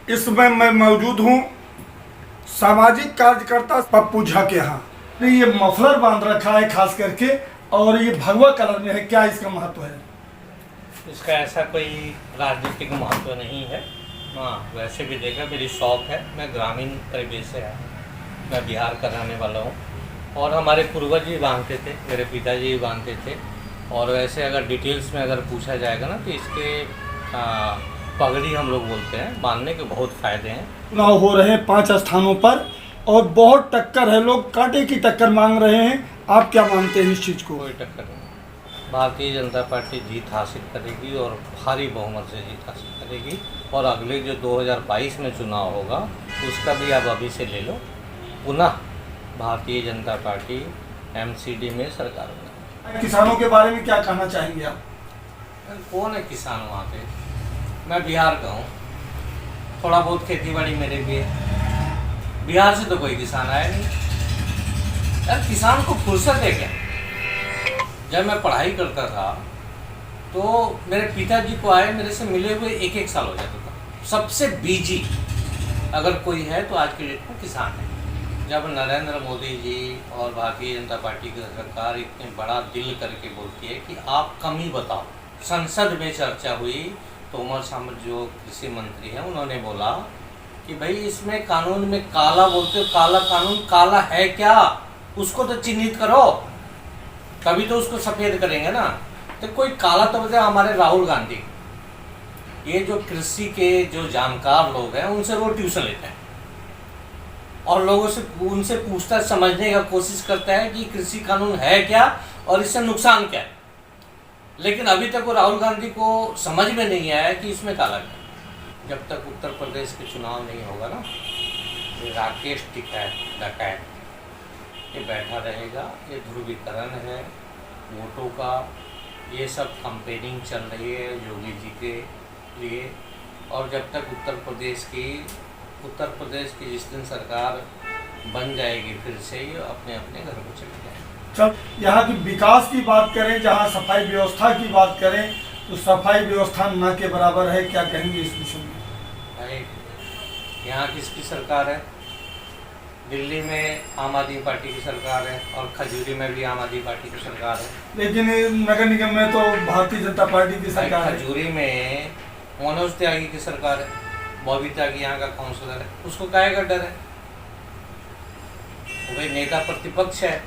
इसमें मैं मौजूद हूँ सामाजिक कार्यकर्ता पप्पू झा के यहाँ। ये मफलर बांध रखा है खास करके, और ये भगवा कलर में है, क्या इसका महत्व है? इसका ऐसा कोई राजनीतिक महत्व नहीं है। हाँ, वैसे भी देखा, मेरी शौक है, मैं ग्रामीण परिवेश से है, मैं बिहार का रहने वाला हूँ और हमारे पूर्वज भी बांधते थे, मेरे पिताजी भी बांधते थे। और वैसे अगर डिटेल्स में अगर पूछा जाएगा ना तो इसके पगड़ी हम लोग बोलते हैं, बांधने के बहुत फ़ायदे हैं। चुनाव हो रहे हैं 5 स्थानों पर और बहुत टक्कर है, लोग कांटे की टक्कर मांग रहे हैं। आप क्या मानते हैं इस चीज़ को? कोई टक्कर नहीं, भारतीय जनता पार्टी जीत हासिल करेगी और भारी बहुमत से जीत हासिल करेगी। और अगले जो 2022 में चुनाव होगा उसका भी आप अभी से ले लो, पुनः भारतीय जनता पार्टी MCD में सरकार बनाएगी। किसानों के बारे में क्या कहना चाहेंगे आप? कौन है किसान वहाँ पे? मैं बिहार का हूँ, थोड़ा बहुत खेती बाड़ी मेरे भी है। बिहार से तो कोई किसान आया नहीं यार। किसान को फुर्सत है क्या? जब मैं पढ़ाई करता था तो मेरे पिताजी को आए मेरे से मिले हुए 1-1 साल हो जाता था। सबसे बिजी अगर कोई है तो आज के डेट में किसान है। जब नरेंद्र मोदी जी और भारतीय जनता पार्टी की सरकार इतने बड़ा दिल करके बोलती है कि आप कमी बताओ, संसद में चर्चा हुई तो उमर सामंत जो कृषि मंत्री हैं उन्होंने बोला कि भाई इसमें कानून में काला बोलते हो, काला कानून काला है क्या, उसको तो चिन्हित करो, तभी तो उसको सफ़ेद करेंगे ना। तो कोई काला तो बताए। हमारे राहुल गांधी, ये जो कृषि के जो जानकार लोग हैं उनसे वो ट्यूशन लेते हैं और लोगों से उनसे पूछता समझने का कोशिश करता है कि कृषि कानून है क्या और इससे नुकसान क्या है। लेकिन अभी तक वो राहुल गांधी को समझ में नहीं आया कि इसमें काला क्या। जब तक उत्तर प्रदेश के चुनाव नहीं होगा ना, ये राकेश टिकैत ये बैठा रहेगा। ये ध्रुवीकरण है वोटों का, ये सब कंपेनिंग चल रही है योगी जी के लिए। और जब तक उत्तर प्रदेश की जिस दिन सरकार बन जाएगी फिर से ही अपने अपने घर को चले जाएंगे। जब यहाँ की विकास की बात करें, जहाँ सफाई व्यवस्था की बात करें, तो सफाई व्यवस्था न के बराबर है। क्या कहेंगे इस विषय में? भाई, यहाँ किसकी सरकार है? दिल्ली में आम आदमी पार्टी की सरकार है और खजूरी में भी आम आदमी पार्टी की सरकार है। लेकिन नगर निगम में तो भारतीय जनता पार्टी की सरकार है। खजूरी में मनोज त्यागी की सरकार है, बॉबी त्यागी यहाँ का काउंसलर है, उसको काहे का डर है? वो भाई नेता प्रतिपक्ष है,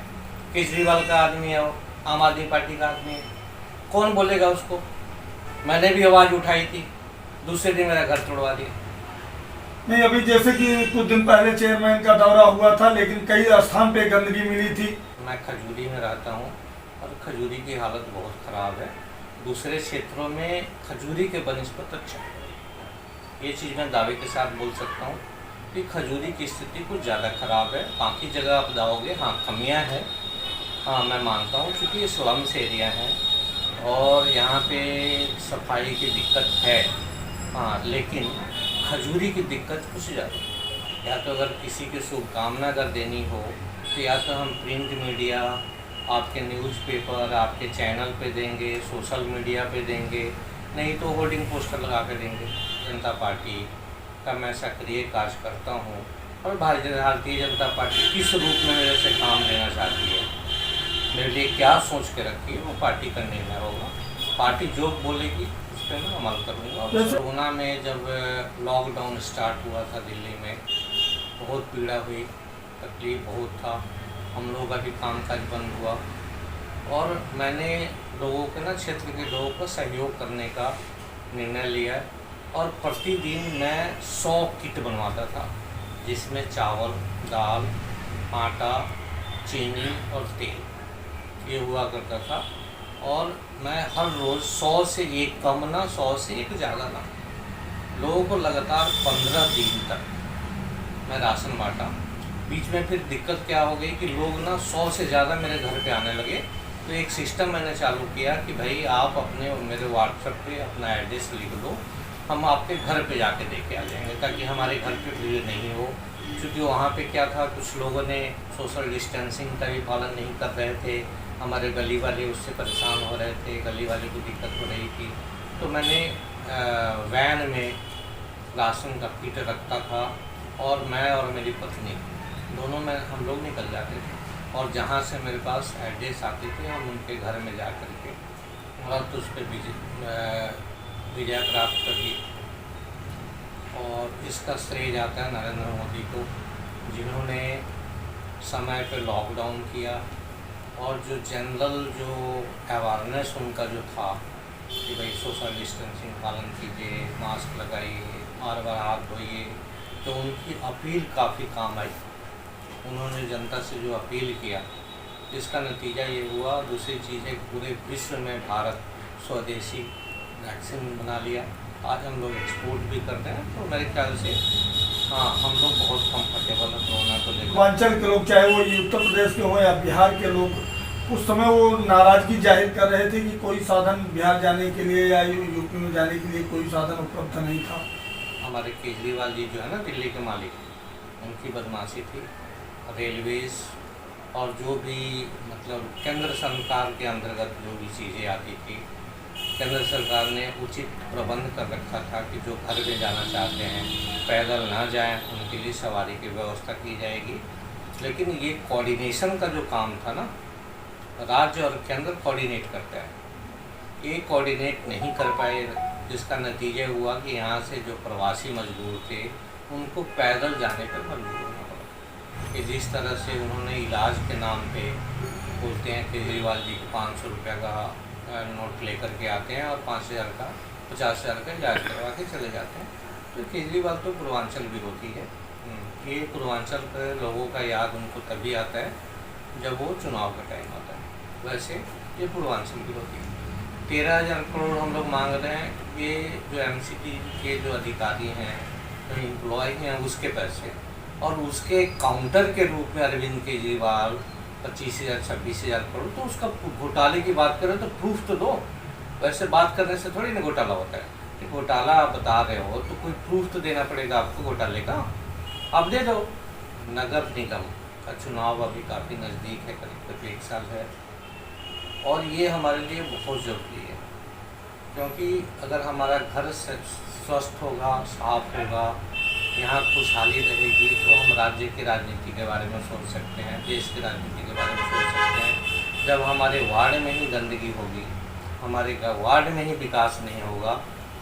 केजरीवाल का आदमी है, वो आम आदमी पार्टी का आदमी है, कौन बोलेगा उसको? मैंने भी आवाज़ उठाई थी, दूसरे दिन मेरा घर तोड़वा दिया। नहीं, अभी जैसे कि कुछ दिन पहले चेयरमैन का दौरा हुआ था, लेकिन कई स्थान पे गंदगी मिली थी। मैं खजूरी में रहता हूँ और खजूरी की हालत बहुत ख़राब है। दूसरे क्षेत्रों में खजूरी के बनिस्बत अच्छा है, ये चीज़ मैं दावे के साथ बोल सकता हूँ कि खजूरी की स्थिति कुछ ज़्यादा ख़राब है। बाकी जगह आप जाओगे, हाँ कमियाँ हैं, हाँ मैं मानता हूँ, क्योंकि ये स्लम्स एरिया है और यहाँ पे सफाई की दिक्कत है, हाँ, लेकिन खजूरी की दिक्कत कुछ ज़्यादा। या तो अगर किसी की शुभकामना अगर देनी हो तो या तो हम प्रिंट मीडिया, आपके न्यूज़पेपर, आपके चैनल पे देंगे, सोशल मीडिया पे देंगे, नहीं तो होर्डिंग पोस्टर लगा के देंगे। जनता पार्टी का मैं सक्रिय कार्य करता हूँ और भारतीय जनता पार्टी किस रूप में मेरे से काम लेना चाहती है, मेरे लिए क्या सोच के रखी है, वो पार्टी का निर्णय होगा। पार्टी जो बोलेगी उस पर मैं अमल करूँगा। कोरोना में जब लॉकडाउन स्टार्ट हुआ था दिल्ली में, बहुत पीड़ा हुई, तकलीफ बहुत था, हम लोगों का भी कामकाज बंद हुआ और मैंने लोगों के ना, क्षेत्र के लोगों को सहयोग करने का निर्णय लिया और प्रतिदिन मैं 100 किट बनवाता था, जिसमें चावल, दाल, आटा, चीनी और तेल ये हुआ करता था। और मैं हर रोज़ 100 से 1 कम ना, 100 से 1 ज़्यादा ना, लोगों को लगातार 15 दिन तक मैं राशन बांटा। बीच में फिर दिक्कत क्या हो गई कि लोग ना 100 से ज़्यादा मेरे घर पे आने लगे, तो एक सिस्टम मैंने चालू किया कि भाई आप अपने मेरे व्हाट्सएप पे अपना एड्रेस लिख दो, हम आपके घर पे जाके दे के आ जाएंगे, ताकि हमारे घर पे भीड़ नहीं हो। क्योंकि वहाँ पे क्या था, कुछ लोगों ने सोशल डिस्टेंसिंग का भी पालन नहीं कर रहे थे, हमारे गली वाले उससे परेशान हो रहे थे, गली वाले को दिक्कत हो रही थी। तो मैंने वैन में राशन का किट रखता था, और मैं और मेरी पत्नी दोनों में हम लोग निकल जाते थे, और जहाँ से मेरे पास एड्रेस आते थे हम उनके घर में जा कर के तुरंत उस पर विजय प्राप्त कर ली। और इसका श्रेय जाता है नरेंद्र मोदी को, जिन्होंने समय पे लॉकडाउन किया, और जो जनरल जो अवेयरनेस उनका जो था कि भाई सोशल डिस्टेंसिंग पालन कीजिए, मास्क लगाइए, बार हाथ धोइए, तो उनकी अपील काफ़ी काम आई। उन्होंने जनता से जो अपील किया, इसका नतीजा ये हुआ। दूसरी चीज़ है, पूरे विश्व में भारत स्वदेशी वैक्सीन बना लिया, आज हम लोग एक्सपोर्ट भी करते हैं। तो मेरे ख्याल से हाँ, हम लोग बहुत कंफर्टेबल है कोरोना को लेकर। पूर्वांचल के लोग, चाहे वो ये उत्तर प्रदेश के हों या बिहार के लोग, उस समय वो नाराजगी जाहिर कर रहे थे कि कोई साधन बिहार जाने के लिए या यूपी में जाने के लिए कोई साधन उपलब्ध नहीं था। हमारे केजरीवाल जी जो है ना, दिल्ली के मालिक, उनकी बदमाशी थी। रेलवेज और जो भी मतलब केंद्र सरकार के अंतर्गत जो भी चीज़ें आती थी, केंद्र सरकार ने उचित प्रबंध कर रखा था कि जो घर में जाना चाहते हैं पैदल ना जाएं, उनके लिए सवारी की व्यवस्था की जाएगी। लेकिन ये कोऑर्डिनेशन का जो काम था ना, राज्य और केंद्र कोऑर्डिनेट करता है, ये कोऑर्डिनेट नहीं कर पाए, जिसका नतीजा हुआ कि यहाँ से जो प्रवासी मजदूर थे उनको पैदल जाने पर मजबूर होना पड़ा। कि जिस तरह से उन्होंने इलाज के नाम पे बोलते हैं, केजरीवाल जी को 500 रुपये का नोट लेकर के आते हैं और 5,000 का 50,000 का इलाज करवा के चले जाते हैं। तो केजरीवाल तो पूर्वांचल विरोधी है। ये पूर्वांचल के लोगों का याद उनको तभी आता है जब वो चुनाव का टाइम आता है। वैसे ये पूर्वांचल विरोधी है। 13,000 करोड़ हम लोग मांग रहे हैं, ये जो MCT के जो अधिकारी हैं, जो एम्प्लॉय हैं, उसके पैसे, और उसके काउंटर के रूप में अरविंद केजरीवाल 25,000 26,000 करोड़। तो उसका घोटाले की बात करें तो प्रूफ तो दो। वैसे बात करने से थोड़ी ना घोटाला होता है कि घोटाला आप बता रहे हो तो कोई प्रूफ तो देना पड़ेगा आपको घोटाले का। अब दे दो। नगर निगम का चुनाव अभी काफ़ी नज़दीक है, करीब 1 साल है, और ये हमारे लिए बहुत ज़रूरी है, क्योंकि अगर हमारा घर स्वस्थ होगा, साफ होगा, यहाँ खुशहाली रहेगी, तो हम राज्य की राजनीति के बारे में सोच सकते हैं, देश की राजनीति के बारे में सोच सकते हैं। जब हमारे वार्ड में ही गंदगी होगी, हमारे वार्ड में ही विकास नहीं होगा,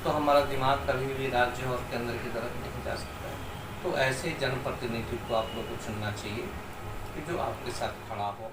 तो हमारा दिमाग कभी भी राज्य और केंद्र की तरफ नहीं जा सकता है। तो ऐसे जनप्रतिनिधि को आप लोग को चुनना चाहिए कि जो आपके साथ खड़ा हो।